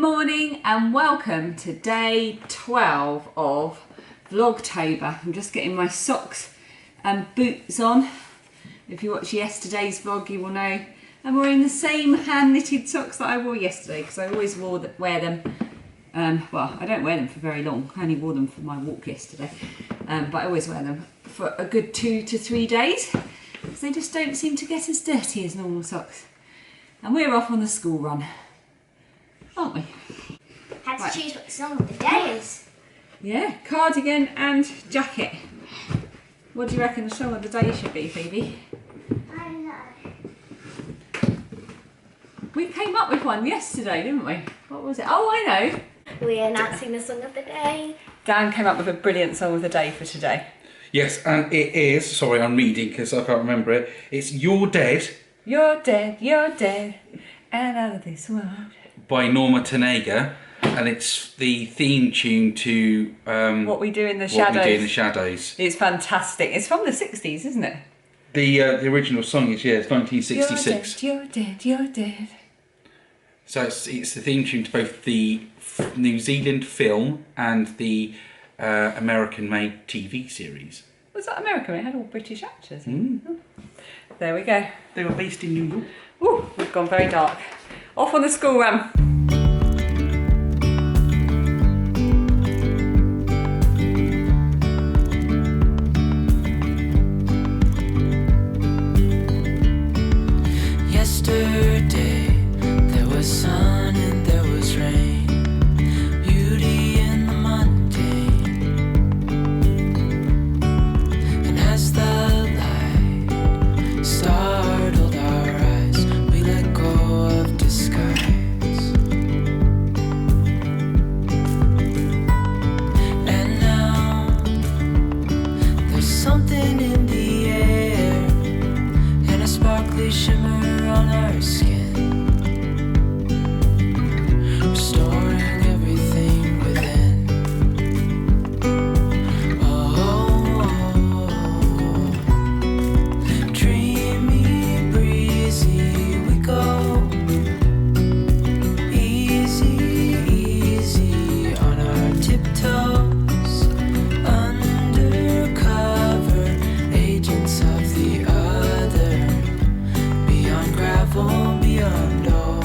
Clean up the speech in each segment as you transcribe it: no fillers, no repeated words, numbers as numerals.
morning and welcome to day 12 of Vlogtober. I'm just getting my socks and boots on. If you watched yesterday's vlog you will know I'm wearing the same hand knitted socks that I wore yesterday because I always wear them. Well, I don't wear them for very long. I only wore them for my walk yesterday. But I always wear them for a good 2 to 3 days because they just don't seem to get as dirty as normal socks. And we're off on the school run, aren't we? Had to choose what the song of the day is. Yeah, cardigan and jacket. What do you reckon the song of the day should be, Phoebe? I don't know. We came up with one yesterday, didn't we? What was it? Oh, I know. We're announcing the song of the day. Dan came up with a brilliant song of the day for today. Yes, and it is, sorry I'm reading because I can't remember it, it's You're Dead. You're dead, and out of this world. By Norma Tanega, and it's the theme tune to What We Do in the Shadows. What We Do in the Shadows. It's fantastic. It's from the 60s, isn't it? The original song is, yeah, it's 1966. You're dead, you're dead. So it's the theme tune to both the New Zealand film and the American-made TV series. Was that American? It had all British actors. There we go. They were based in New York. Ooh, we've gone very dark. Off on the school run. Yesterday there was sun and there was rain, beauty in the mundane, and as the light startled our eyes, we let go of disguise. And now there's something in the air and a sparkly shimmer on our skin, restoring everything within. Oh, dreamy, breezy we go, easy, easy on our tiptoes, undercover agents of the other, beyond gravel, beyond all.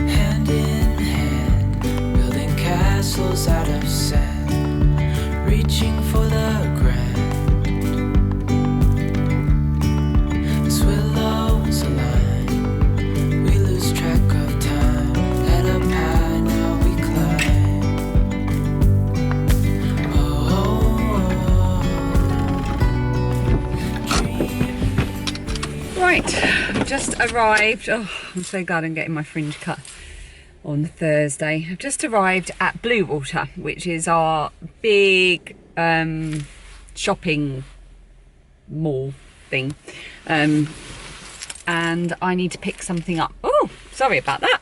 Hand in hand, building castles out of sand, reaching for the grand. As willows align, we lose track of time. Head up high, now we climb. Right, I've just arrived. Oh, I'm so glad I'm getting my fringe cut on Thursday. I've just arrived at Bluewater, which is our big shopping mall thing. And I need to pick something up. Oh, sorry about that.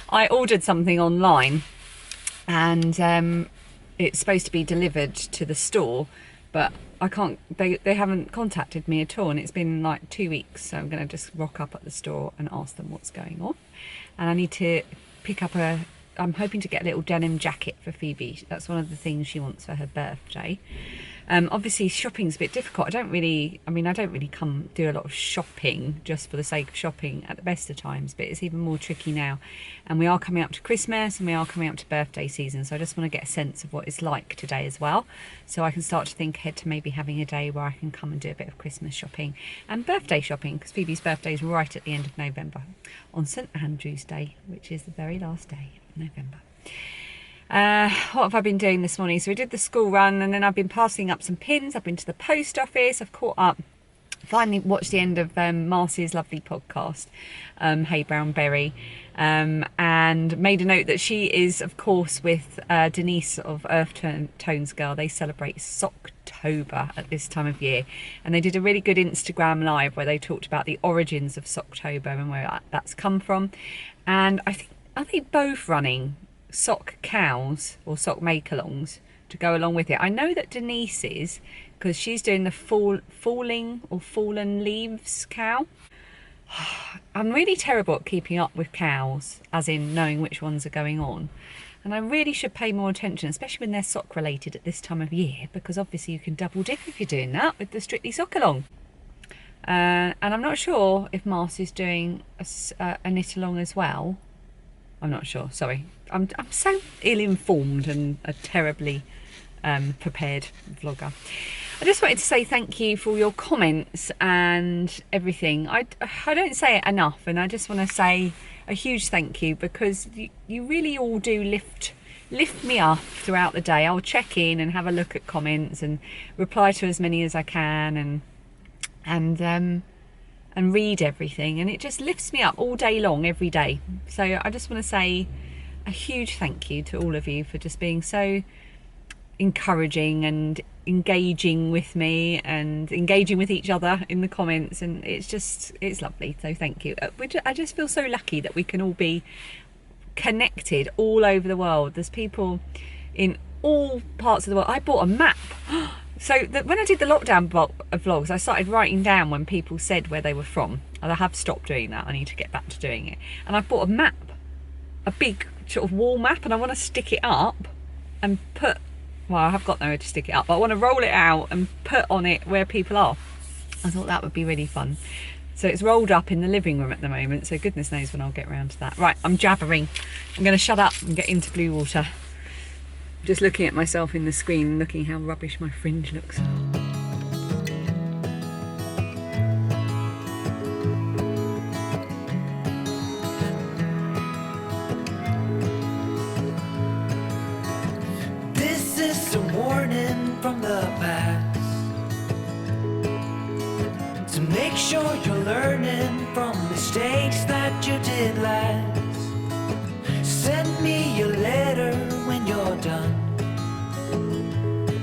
I ordered something online and it's supposed to be delivered to the store, but I can't, they haven't contacted me at all, and it's been like 2 weeks, so I'm going to just rock up at the store and ask them what's going on. And I need to pick up I'm hoping to get a little denim jacket for Phoebe. That's one of the things she wants for her birthday. Obviously shopping's a bit difficult. I don't really come do a lot of shopping just for the sake of shopping at the best of times, but it's even more tricky now. And we are coming up to Christmas and we are coming up to birthday season, so I just want to get a sense of what it's like today as well, so I can start to think ahead to maybe having a day where I can come and do a bit of Christmas shopping and birthday shopping, because Phoebe's birthday is right at the end of November, on St Andrew's Day, which is the very last day of November. What have I been doing this morning? So we did the school run, and then I've been passing up some pins. I've been to the post office. I've caught up, finally watched the end of Marcy's lovely podcast, Hey Brown Berry, and made a note that she is, of course, with Denise of Earth Tones Girl. They celebrate Socktober at this time of year, and they did a really good Instagram live where they talked about the origins of Socktober and where that's come from. And I think, are they both running sock cows or sock make-alongs to go along with it? I know that Denise's because she's doing the falling or fallen leaves cow. I'm really terrible at keeping up with cows, as in knowing which ones are going on. And I really should pay more attention, especially when they're sock related at this time of year, because obviously you can double dip if you're doing that with the Strictly Sock Along. And I'm not sure if Mars is doing a knit along as well. I'm not sure, sorry. I'm so ill-informed and a terribly prepared vlogger. I just wanted to say thank you for all your comments and everything. I don't say it enough, and I just want to say a huge thank you, because you really all do lift me up throughout the day. I'll check in and have a look at comments and reply to as many as I can, and read everything, and it just lifts me up all day long, every day. So I just want to say a huge thank you to all of you for just being so encouraging and engaging with me and engaging with each other in the comments, and it's lovely. So thank you. I just feel so lucky that we can all be connected all over the world. There's people in all parts of the world. I bought a map. So when I did the lockdown vlogs, I started writing down when people said where they were from, and I have stopped doing that. I need to get back to doing it. And I bought a map, a big sort of wall map, and I want to stick it up and put, well, I have got nowhere to stick it up, but I want to roll it out and put on it where people are. I thought that would be really fun. So it's rolled up in the living room at the moment, so goodness knows when I'll get around to that. Right, I'm jabbering. I'm going to shut up and get into blue water. Just looking at myself in the screen, looking how rubbish my fringe looks. This is a warning from the past, to make sure you're learning from mistakes that you did last. Send me a letter when you're done,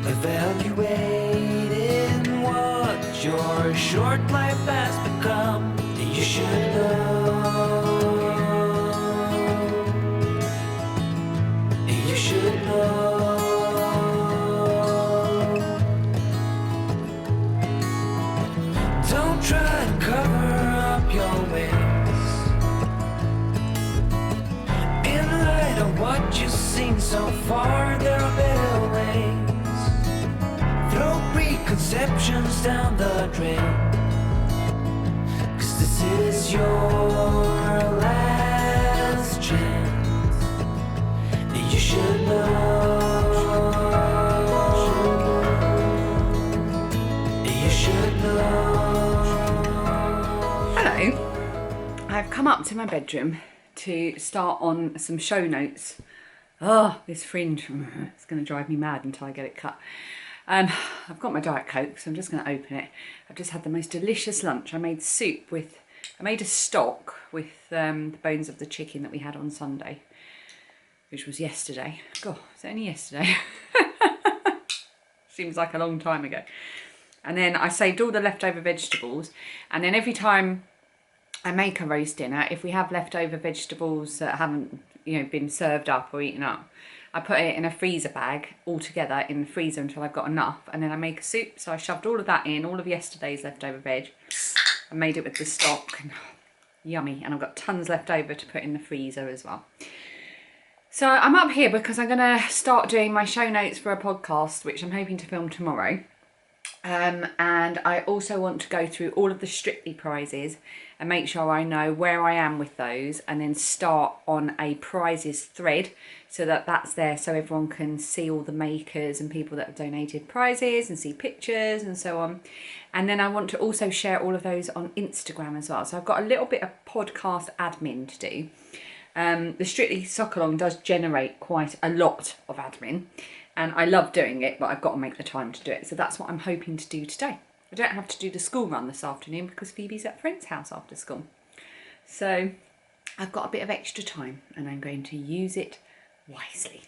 evaluating what your short life has become. You should know. You should know. Don't try to cover up your ways. In light of what you've seen so far, there are better ways. Throw preconceptions down the drain, 'cause this is your last chance. You should know. You should know. Hello, I've come up to my bedroom to start on some show notes. Oh, this fringe, it's going to drive me mad until I get it cut. I've got my Diet Coke, so I'm just going to open it. I've just had the most delicious lunch. I made a stock with the bones of the chicken that we had on Sunday, which was yesterday. God, is it only yesterday? Seems like a long time ago. And then I saved all the leftover vegetables, and then every time I make a roast dinner, if we have leftover vegetables that haven't, been served up or eaten up, I put it in a freezer bag all together in the freezer until I've got enough, and then I make a soup. So I shoved all of that in, all of yesterday's leftover veg. I made it with the stock, and yummy. And I've got tons left over to put in the freezer as well. So I'm up here because I'm going to start doing my show notes for a podcast, which I'm hoping to film tomorrow. And I also want to go through all of the Strictly prizes and make sure I know where I am with those, and then start on a prizes thread so that that's there so everyone can see all the makers and people that have donated prizes and see pictures and so on. And then I want to also share all of those on Instagram as well. So I've got a little bit of podcast admin to do. The Strictly Sock Along does generate quite a lot of admin, and I love doing it, but I've got to make the time to do it. So that's what I'm hoping to do today. I don't have to do the school run this afternoon because Phoebe's at a friend's house after school. So I've got a bit of extra time, and I'm going to use it wisely.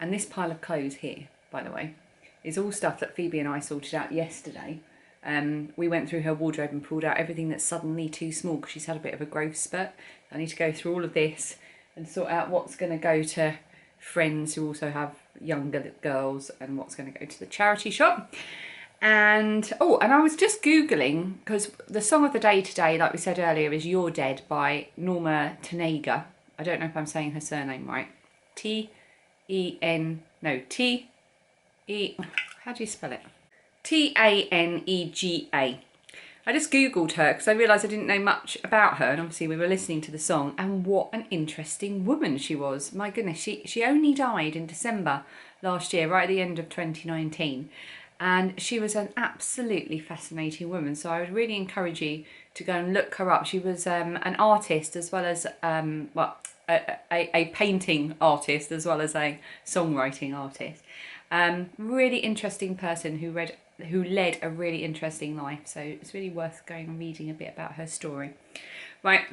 And this pile of clothes here, by the way, is all stuff that Phoebe and I sorted out yesterday. We went through her wardrobe and pulled out everything that's suddenly too small because she's had a bit of a growth spurt. I need to go through all of this and sort out what's going to go to friends who also have younger girls and what's going to go to the charity shop. And and I was just Googling, because the song of the day today, like we said earlier, is You're Dead by Norma Tanega. I don't know if I'm saying her surname right. How do you spell it? Tanega. I just Googled her because I realised I didn't know much about her, and obviously we were listening to the song, and what an interesting woman she was. My goodness, she only died in December last year, right at the end of 2019, and she was an absolutely fascinating woman. So I would really encourage you to go and look her up. She was an artist as well as a painting artist as well as a songwriting artist. Really interesting person who led a really interesting life, so it's really worth going and reading a bit about her story. Right,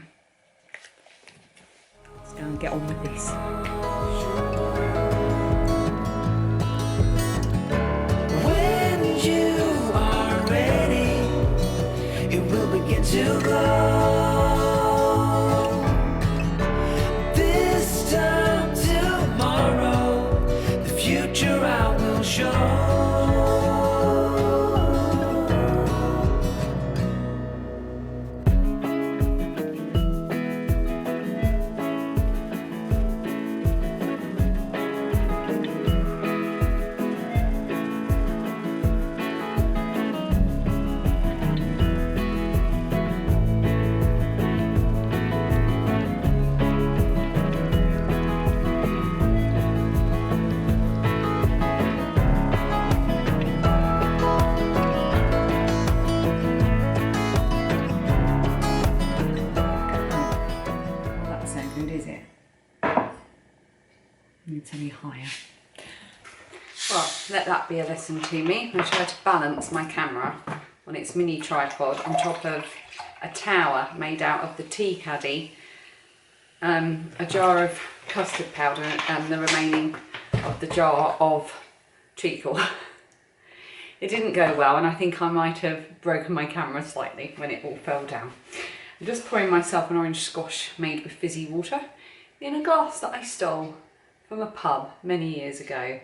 let's go and get on with this. When you are ready, it will begin to glow. This time tomorrow, the future I will show. To be higher. Well, let that be a lesson to me. I try to balance my camera on its mini tripod on top of a tower made out of the tea caddy, a jar of custard powder, and the remaining of the jar of treacle. It didn't go well, and I think I might have broken my camera slightly when it all fell down. I'm just pouring myself an orange squash made with fizzy water in a glass that I stole from a pub many years ago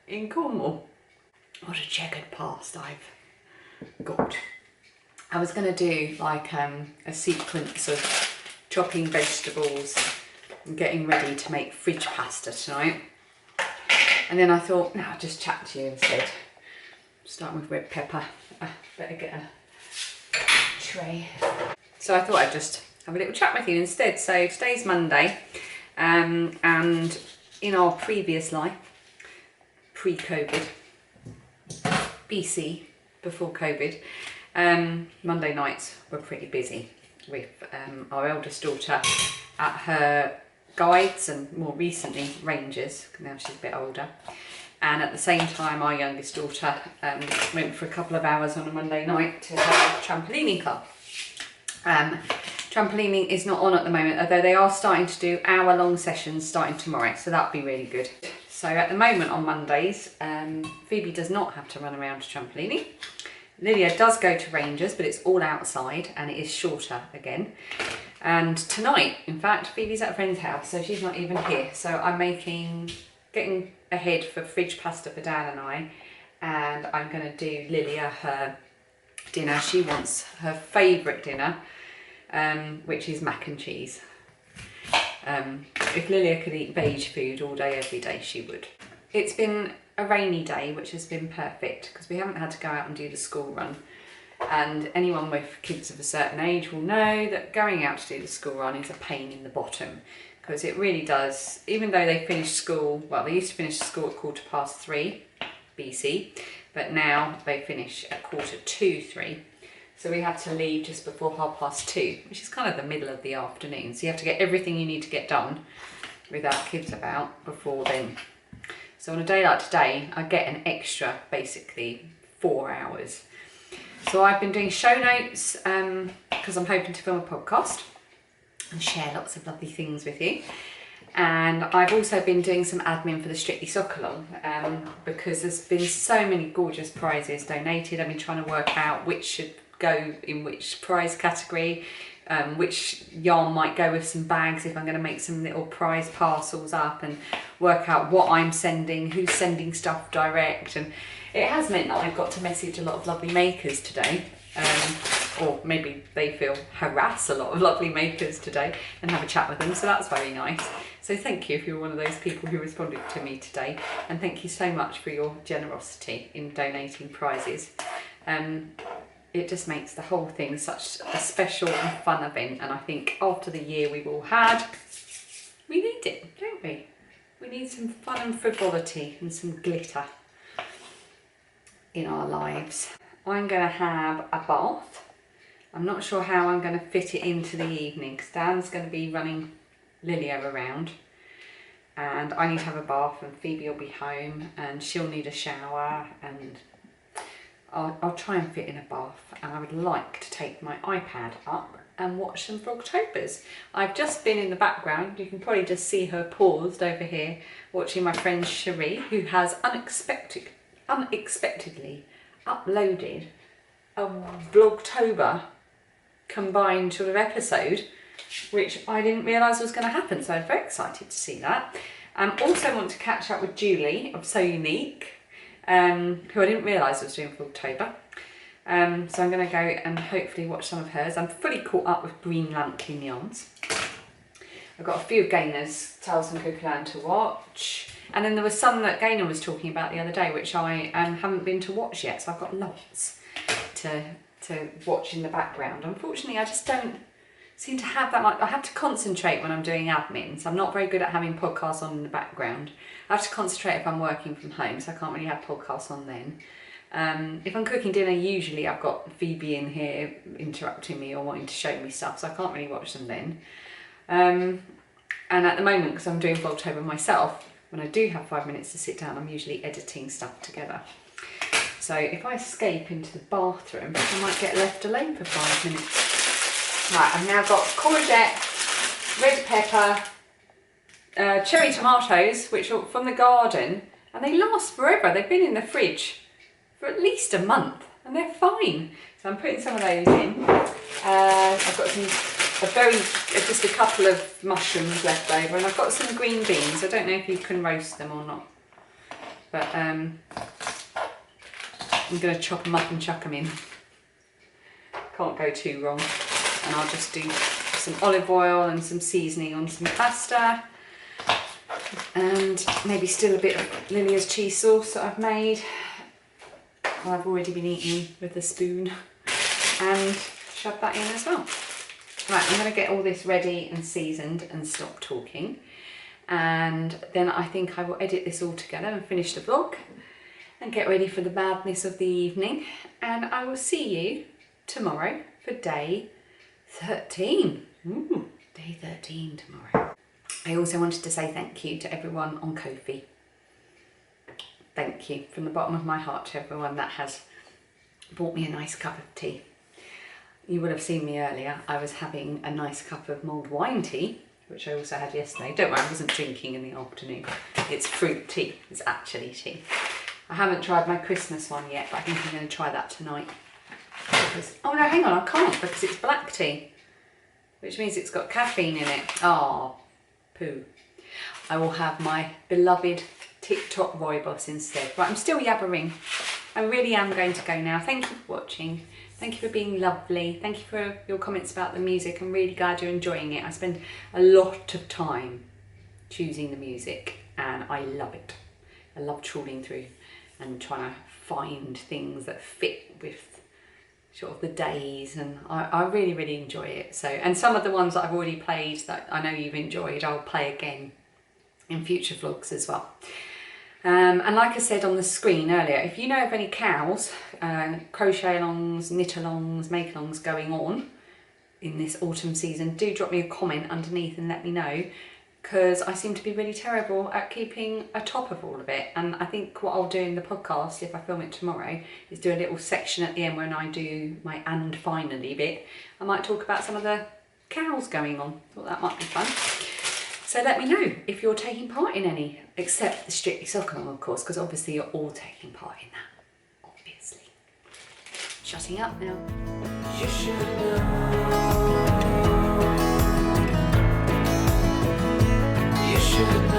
in Cornwall. What a checkered past I've got. I was going to do like a sequence of chopping vegetables and getting ready to make fridge pasta tonight, and then I thought, no, I'll just chat to you instead. Starting with red pepper. Better get a tray. So I thought I'd just have a little chat with you instead. So today's Monday, and in our previous life, pre-COVID, BC, before COVID, Monday nights were pretty busy with our eldest daughter at her guides and more recently rangers, now she's a bit older. And at the same time, our youngest daughter went for a couple of hours on a Monday night to her trampolining club. Trampolining is not on at the moment, although they are starting to do hour-long sessions starting tomorrow, so that'll be really good. So at the moment on Mondays, Phoebe does not have to run around to trampolining. Lydia does go to Rangers, but it's all outside and it is shorter again. And tonight, in fact, Phoebe's at a friend's house, so she's not even here. So I'm getting ahead for fridge pasta for Dan and I, and I'm going to do Lilia her dinner. She wants her favourite dinner, which is mac and cheese. If Lilia could eat beige food all day, every day, she would. It's been a rainy day, which has been perfect because we haven't had to go out and do the school run. And anyone with kids of a certain age will know that going out to do the school run is a pain in the bottom, because it really does, even though they finish school, well, they used to finish school at 3:15 BC, but now they finish at 2:45. So we had to leave just before 2:30, which is kind of the middle of the afternoon. So you have to get everything you need to get done without kids about before then. So on a day like today, I get an extra, basically, 4 hours. So I've been doing show notes because I'm hoping to film a podcast and share lots of lovely things with you. And I've also been doing some admin for the Strictly Sock Along because there's been so many gorgeous prizes donated. I've been trying to work out which should go in which prize category, which yarn might go with some bags if I'm going to make some little prize parcels up and work out what I'm sending, who's sending stuff direct. And it has meant that I've got to message a lot of lovely makers today, or maybe they feel harass a lot of lovely makers today and have a chat with them, so that's very nice. So thank you if you're one of those people who responded to me today, and thank you so much for your generosity in donating prizes. It just makes the whole thing such a special and fun event, and I think after the year we've all had, we need it, don't we? We need some fun and frivolity and some glitter in our lives. I'm going to have a bath. I'm not sure how I'm going to fit it into the evening because Dan's going to be running Lilia around, and I need to have a bath, and Phoebe will be home and she'll need a shower, and I'll try and fit in a bath. And I would like to take my iPad up and watch some Vlogtobers. I've just been in the background, you can probably just see her paused over here watching my friend Cherie, who has unexpectedly uploaded a Vlogtober combined sort of episode, which I didn't realise was going to happen, so I'm very excited to see that. Also want to catch up with Julie of So Unique, who I didn't realise was doing Vlogtober. So I'm going to go and hopefully watch some of hers. I'm fully caught up with Green Lantern yarns. I've got a few of Gayna's Tales from Cocoland to watch. And then there was some that Gaynor was talking about the other day, which I haven't been to watch yet. So I've got lots to watch in the background. Unfortunately, I just don't seem to have that much. I have to concentrate when I'm doing admin. So I'm not very good at having podcasts on in the background. I have to concentrate if I'm working from home, so I can't really have podcasts on then. If I'm cooking dinner, usually I've got Phoebe in here interrupting me or wanting to show me stuff, so I can't really watch them then. And at the moment, because I'm doing Vlogtober myself, when I do have 5 minutes to sit down, I'm usually editing stuff together. So if I escape into the bathroom, I might get left alone for 5 minutes. Right, I've now got courgette, red pepper, cherry tomatoes, which are from the garden, and they last forever. They've been in the fridge for at least a month, and they're fine. So I'm putting some of those in. I've got just a couple of mushrooms left over, and I've got some green beans. I don't know if you can roast them or not, but I'm going to chop them up and chuck them in. Can't go too wrong. And I'll just do some olive oil and some seasoning on some pasta, and maybe still a bit of Lilia's cheese sauce that I've made. I've already been eating with a spoon, and shove that in as well. Right, I'm going to get all this ready and seasoned and stop talking, and then I think I will edit this all together and finish the vlog and get ready for the madness of the evening, and I will see you tomorrow for day 13. Ooh, day 13 tomorrow. I also wanted to say thank you to everyone on Ko-fi. Thank you from the bottom of my heart to everyone that has bought me a nice cup of tea. You would have seen me earlier. I was having a nice cup of mulled wine tea, which I also had yesterday. Don't worry, I wasn't drinking in the afternoon. It's fruit tea. It's actually tea. I haven't tried my Christmas one yet, but I think I'm going to try that tonight. Oh no, hang on, I can't because it's black tea, which means it's got caffeine in it. Oh, poo. I will have my beloved TikTok rooibos instead. Right, I'm still yabbering. I really am going to go now. Thank you for watching. Thank you for being lovely. Thank you for your comments about the music. I'm really glad you're enjoying it. I spend a lot of time choosing the music and I love it. I love trawling through and trying to find things that fit with sort of the days, and I really, really enjoy it. So, and some of the ones that I've already played that I know you've enjoyed, I'll play again in future vlogs as well. And like I said on the screen earlier, if you know of any cows, crochet alongs, knit alongs, make alongs going on in this autumn season, do drop me a comment underneath and let me know, because I seem to be really terrible at keeping a top of all of it. And I think what I'll do in the podcast, if I film it tomorrow, is do a little section at the end when I do my and finally bit. I might talk about some of the cows going on. Thought that might be fun. So let me know if you're taking part in any, except the Strictly Soccer one, of course, because obviously you're all taking part in that, obviously. Shutting up now. You should know. should